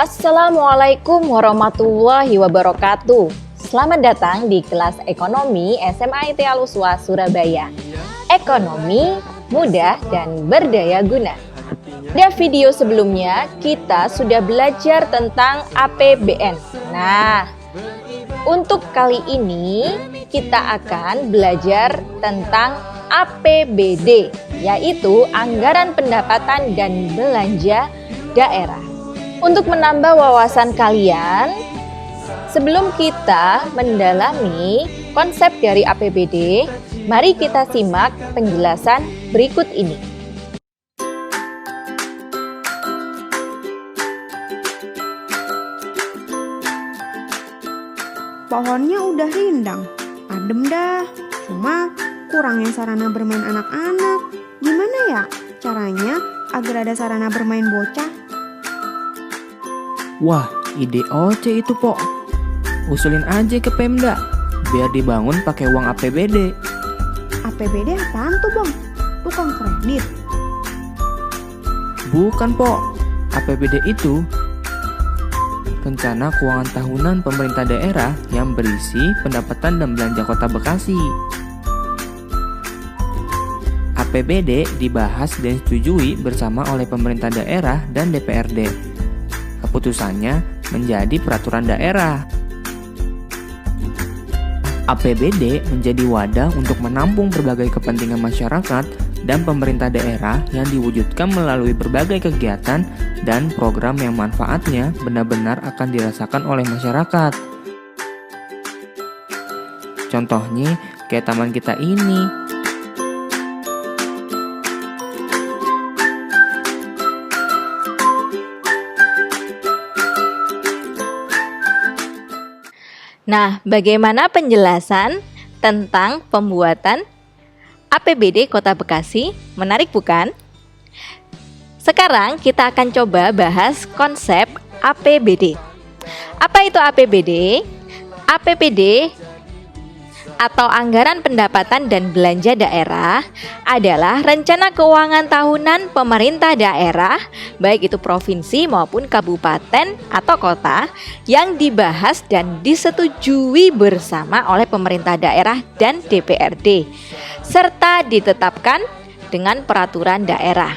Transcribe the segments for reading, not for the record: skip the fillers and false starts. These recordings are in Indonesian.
Assalamualaikum warahmatullahi wabarakatuh. Selamat datang di kelas Ekonomi SMA IT Al-Uswa Surabaya. Ekonomi mudah dan berdaya guna. Pada video sebelumnya kita sudah belajar tentang APBN. Nah, untuk kali ini kita akan belajar tentang APBD, yaitu Anggaran Pendapatan dan Belanja Daerah. Untuk menambah wawasan kalian, sebelum kita mendalami konsep dari APBD, mari kita simak penjelasan berikut ini. Pohonnya udah rindang, adem dah. Cuma kurangnya sarana bermain anak-anak. Gimana ya caranya agar ada sarana bermain bocah? Wah, ide oce itu, Pok. Usulin aja ke Pemda, biar dibangun pakai uang APBD. APBD apaan tuh, Bang? Tukang kredit? Bukan, Pok. APBD itu Rencana Keuangan Tahunan Pemerintah Daerah yang berisi pendapatan dan belanja Kota Bekasi. APBD dibahas dan disetujui bersama oleh pemerintah daerah dan DPRD. Keputusannya menjadi peraturan daerah. APBD menjadi wadah untuk menampung berbagai kepentingan masyarakat dan pemerintah daerah yang diwujudkan melalui berbagai kegiatan dan program yang manfaatnya benar-benar akan dirasakan oleh masyarakat. Contohnya kayak taman kita ini. Nah, bagaimana penjelasan tentang pembuatan APBD Kota Bekasi? Menarik bukan? Sekarang kita akan coba bahas konsep APBD. Apa itu APBD? APBD atau Anggaran Pendapatan dan Belanja Daerah adalah rencana keuangan tahunan pemerintah daerah, baik itu provinsi maupun kabupaten atau kota, yang dibahas dan disetujui bersama oleh pemerintah daerah dan DPRD, serta ditetapkan dengan peraturan daerah.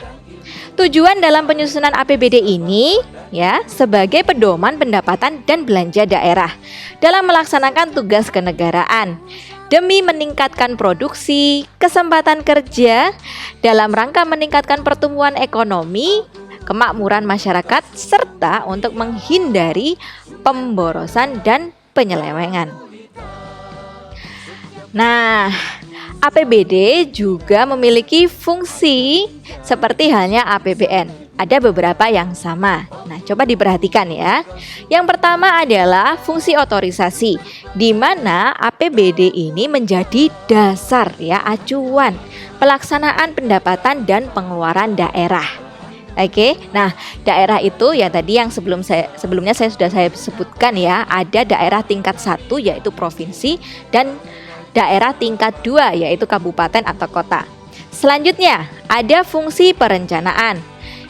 Tujuan dalam penyusunan APBD ini sebagai pedoman pendapatan dan belanja daerah dalam melaksanakan tugas kenegaraan demi meningkatkan produksi, kesempatan kerja dalam rangka meningkatkan pertumbuhan ekonomi, kemakmuran masyarakat, serta untuk menghindari pemborosan dan penyelewengan. Nah, APBD juga memiliki fungsi seperti halnya APBN. Ada beberapa yang sama. Nah, coba diperhatikan ya. Yang pertama adalah fungsi otorisasi, di mana APBD ini menjadi dasar acuan pelaksanaan pendapatan dan pengeluaran daerah. Oke, nah daerah itu tadi yang sebelumnya sudah saya sebutkan ada daerah tingkat 1 yaitu provinsi dan daerah tingkat 2 yaitu kabupaten atau kota. Selanjutnya ada fungsi perencanaan,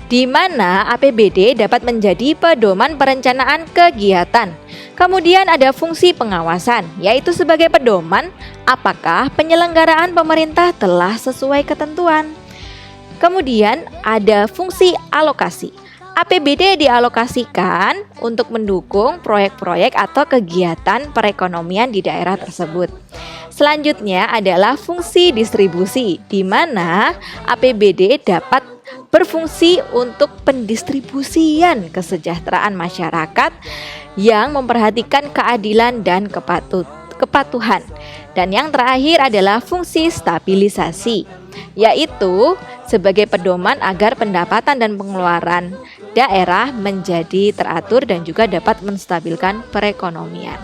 di mana APBD dapat menjadi pedoman perencanaan kegiatan. Kemudian ada fungsi pengawasan, yaitu sebagai pedoman apakah penyelenggaraan pemerintah telah sesuai ketentuan. Kemudian ada fungsi alokasi. APBD dialokasikan untuk mendukung proyek-proyek atau kegiatan perekonomian di daerah tersebut. Selanjutnya adalah fungsi distribusi, di mana APBD dapat berfungsi untuk pendistribusian kesejahteraan masyarakat yang memperhatikan keadilan dan kepatuhan. Dan yang terakhir adalah fungsi stabilisasi, yaitu sebagai pedoman agar pendapatan dan pengeluaran daerah menjadi teratur dan juga dapat menstabilkan perekonomian.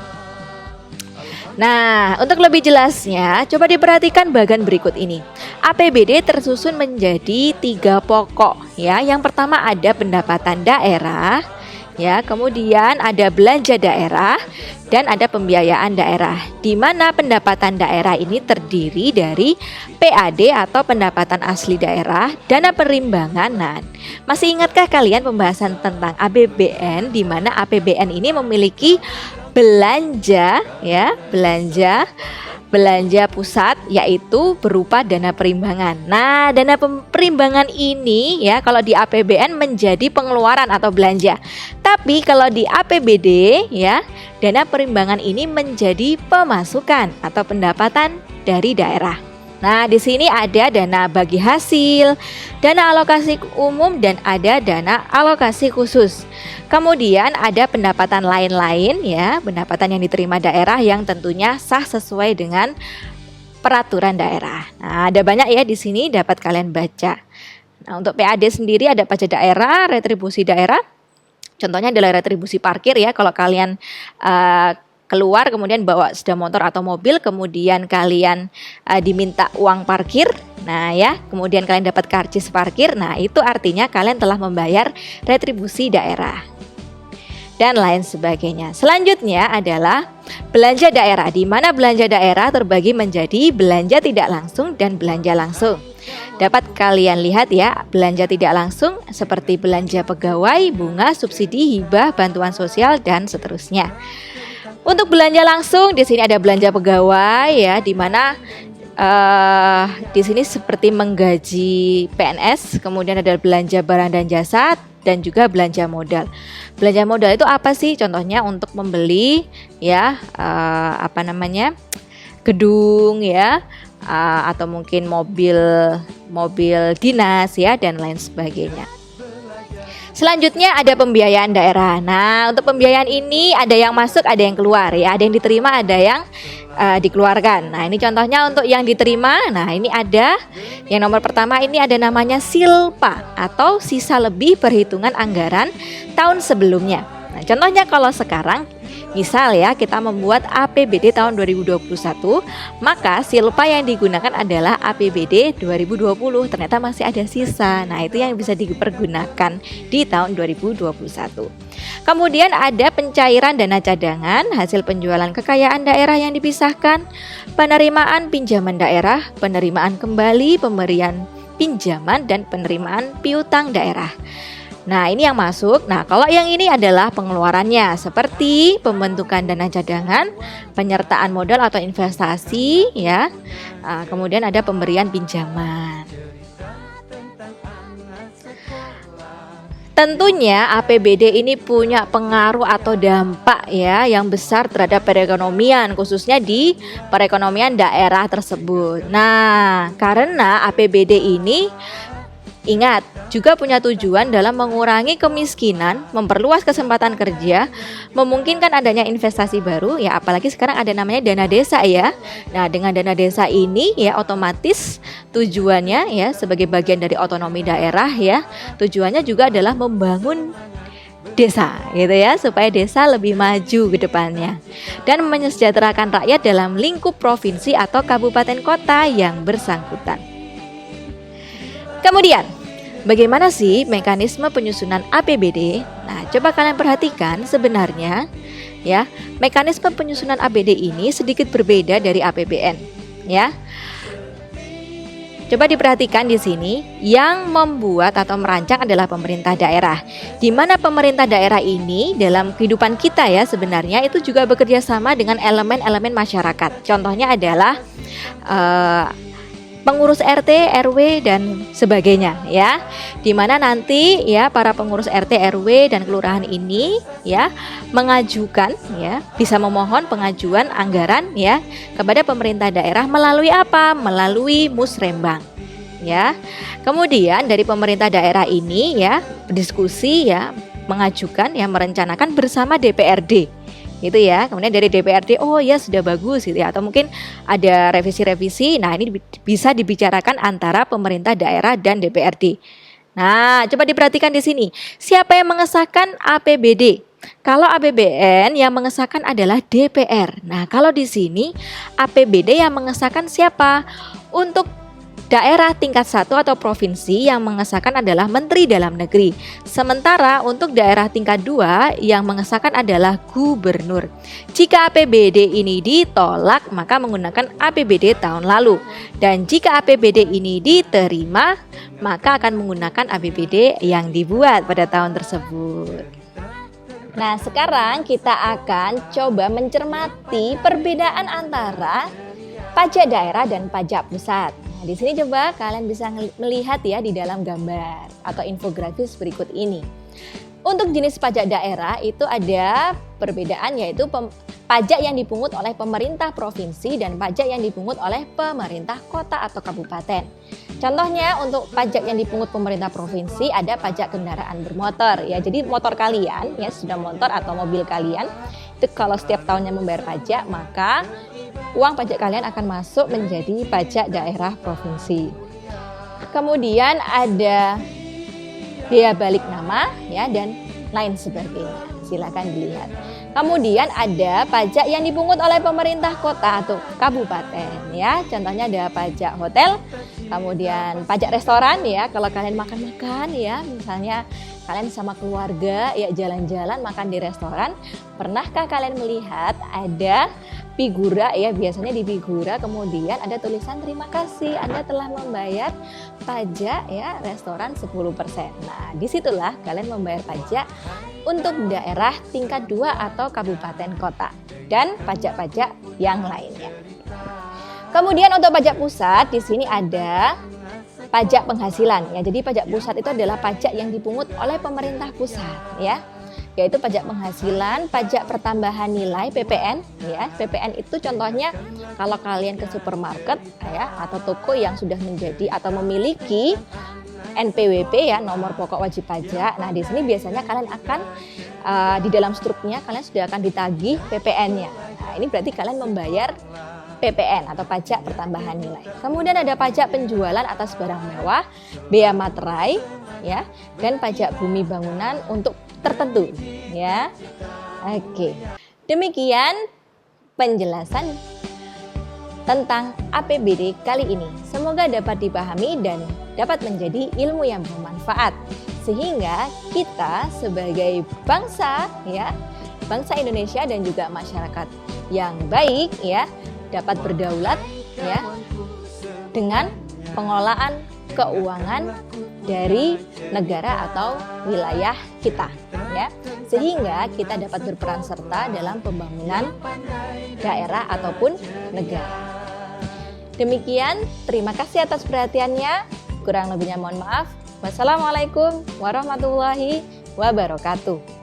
Nah, untuk lebih jelasnya, coba diperhatikan bagian berikut ini. APBD tersusun menjadi 3 pokok Yang pertama ada pendapatan daerah, ya. Kemudian ada belanja daerah dan ada pembiayaan daerah, di mana pendapatan daerah ini terdiri dari PAD atau pendapatan asli daerah, dana perimbangan. Nah, masih ingatkah kalian pembahasan tentang APBN, di mana APBN ini memiliki belanja, ya, belanja pusat, yaitu berupa dana perimbangan. Nah, dana perimbangan ini ya kalau di APBN menjadi pengeluaran atau belanja. Tapi kalau di APBD ya, dana perimbangan ini menjadi pemasukan atau pendapatan dari daerah. Nah, di sini ada dana bagi hasil, dana alokasi umum, dan ada dana alokasi khusus. Kemudian ada pendapatan lain-lain ya, pendapatan yang diterima daerah yang tentunya sah sesuai dengan peraturan daerah. Nah, ada banyak ya di sini dapat kalian baca. Nah, untuk PAD sendiri ada pajak daerah, retribusi daerah. Contohnya adalah retribusi parkir ya, kalau kalian keluar kemudian bawa sepeda motor atau mobil, kemudian kalian diminta uang parkir, nah ya, kemudian kalian dapat karcis parkir, nah itu artinya kalian telah membayar retribusi daerah dan lain sebagainya. Selanjutnya adalah belanja daerah, di mana belanja daerah terbagi menjadi belanja tidak langsung dan belanja langsung. Dapat kalian lihat ya, belanja tidak langsung seperti belanja pegawai, bunga, subsidi, hibah, bantuan sosial, dan seterusnya. Untuk belanja langsung di sini ada belanja pegawai ya, di mana di sini seperti menggaji PNS, kemudian ada belanja barang dan jasa, dan juga belanja modal. Belanja modal itu apa sih? Contohnya untuk membeli ya gedung ya, atau mungkin mobil dinas ya, dan lain sebagainya. Selanjutnya ada pembiayaan daerah. Nah, untuk pembiayaan ini ada yang masuk, ada yang keluar ya, ada yang diterima, ada yang dikeluarkan. Nah, ini contohnya untuk yang diterima. Nah, ini ada yang nomor pertama, ini ada namanya silpa atau sisa lebih perhitungan anggaran tahun sebelumnya. Nah, contohnya kalau sekarang misal ya kita membuat APBD tahun 2021, maka silpa yang digunakan adalah APBD 2020. Ternyata masih ada sisa. Nah, itu yang bisa dipergunakan di tahun 2021. Kemudian ada pencairan dana cadangan, hasil penjualan kekayaan daerah yang dipisahkan, penerimaan pinjaman daerah, penerimaan kembali, pemberian pinjaman, dan penerimaan piutang daerah. Nah, ini yang masuk. Nah, kalau yang ini adalah pengeluarannya, seperti pembentukan dana cadangan, penyertaan modal atau investasi ya. Kemudian ada pemberian pinjaman. Tentunya APBD ini punya pengaruh atau dampak ya yang besar terhadap perekonomian, khususnya di perekonomian daerah tersebut. Nah, karena APBD ini ingat, juga punya tujuan dalam mengurangi kemiskinan, memperluas kesempatan kerja, memungkinkan adanya investasi baru, ya apalagi sekarang ada namanya dana desa ya. Nah, dengan dana desa ini ya otomatis tujuannya ya sebagai bagian dari otonomi daerah ya, tujuannya juga adalah membangun desa gitu ya, supaya desa lebih maju ke depannya dan mensejahterakan rakyat dalam lingkup provinsi atau kabupaten kota yang bersangkutan. Kemudian, bagaimana sih mekanisme penyusunan APBD? Nah, coba kalian perhatikan sebenarnya ya, mekanisme penyusunan APBD ini sedikit berbeda dari APBN ya. Coba diperhatikan di sini, yang membuat atau merancang adalah pemerintah daerah. Di mana pemerintah daerah ini dalam kehidupan kita ya sebenarnya itu juga bekerja sama dengan elemen-elemen masyarakat. Contohnya adalah pengurus RT, RW, dan sebagainya ya. Dimana nanti ya para pengurus RT, RW, dan kelurahan ini ya mengajukan ya, bisa memohon pengajuan anggaran ya kepada pemerintah daerah melalui apa? Melalui musrembang ya. Kemudian dari pemerintah daerah ini ya berdiskusi ya, mengajukan ya, merencanakan bersama DPRD gitu ya. Kemudian dari DPRD, oh ya sudah bagus gitu ya, atau mungkin ada revisi-revisi. Nah, ini bisa dibicarakan antara pemerintah daerah dan DPRD. Nah, coba diperhatikan di sini, siapa yang mengesahkan APBD? Kalau APBN yang mengesahkan adalah DPR. Nah, kalau di sini APBD yang mengesahkan siapa? Untuk daerah tingkat 1 atau provinsi yang mengesahkan adalah Menteri Dalam Negeri. Sementara untuk daerah tingkat 2 yang mengesahkan adalah gubernur. Jika APBD ini ditolak, maka menggunakan APBD tahun lalu. Dan jika APBD ini diterima, maka akan menggunakan APBD yang dibuat pada tahun tersebut. Nah, sekarang kita akan coba mencermati perbedaan antara pajak daerah dan pajak pusat. Nah, di sini coba kalian bisa melihat ya di dalam gambar atau infografis berikut ini. Untuk jenis pajak daerah itu ada perbedaan, yaitu pajak yang dipungut oleh pemerintah provinsi dan pajak yang dipungut oleh pemerintah kota atau kabupaten. Contohnya untuk pajak yang dipungut pemerintah provinsi ada pajak kendaraan bermotor ya. Jadi motor kalian ya, sudah motor atau mobil kalian itu kalau setiap tahunnya membayar pajak, maka uang pajak kalian akan masuk menjadi pajak daerah provinsi. Kemudian ada biaya balik nama ya dan lain sebagainya. Silakan dilihat. Kemudian ada pajak yang dipungut oleh pemerintah kota atau kabupaten ya. Contohnya ada pajak hotel, kemudian pajak restoran ya. Kalau kalian makan-makan ya, misalnya kalian sama keluarga ya jalan-jalan makan di restoran, pernahkah kalian melihat ada figura ya, biasanya di figura kemudian ada tulisan terima kasih Anda telah membayar pajak ya restoran 10%. Nah, disitulah kalian membayar pajak untuk daerah tingkat 2 atau kabupaten kota dan pajak-pajak yang lainnya. Kemudian untuk pajak pusat di sini ada pajak penghasilan ya. Jadi pajak pusat itu adalah pajak yang dipungut oleh pemerintah pusat ya. Yaitu pajak penghasilan, pajak pertambahan nilai PPN ya. PPN itu contohnya kalau kalian ke supermarket ya atau toko yang sudah menjadi atau memiliki NPWP ya, nomor pokok wajib pajak. Nah, di sini biasanya kalian akan di dalam struknya kalian sudah akan ditagih PPN-nya. Nah, ini berarti kalian membayar PPN atau pajak pertambahan nilai. Kemudian ada pajak penjualan atas barang mewah, bea materai ya, dan pajak bumi bangunan untuk tertentu ya. Oke. Demikian penjelasan tentang APBD kali ini. Semoga dapat dipahami dan dapat menjadi ilmu yang bermanfaat sehingga kita sebagai bangsa ya, bangsa Indonesia dan juga masyarakat yang baik ya, dapat berdaulat ya dengan pengelolaan keuangan dari negara atau wilayah kita ya, sehingga kita dapat berperan serta dalam pembangunan daerah ataupun negara. Demikian, terima kasih atas perhatiannya. Kurang lebihnya mohon maaf. Wassalamualaikum warahmatullahi wabarakatuh.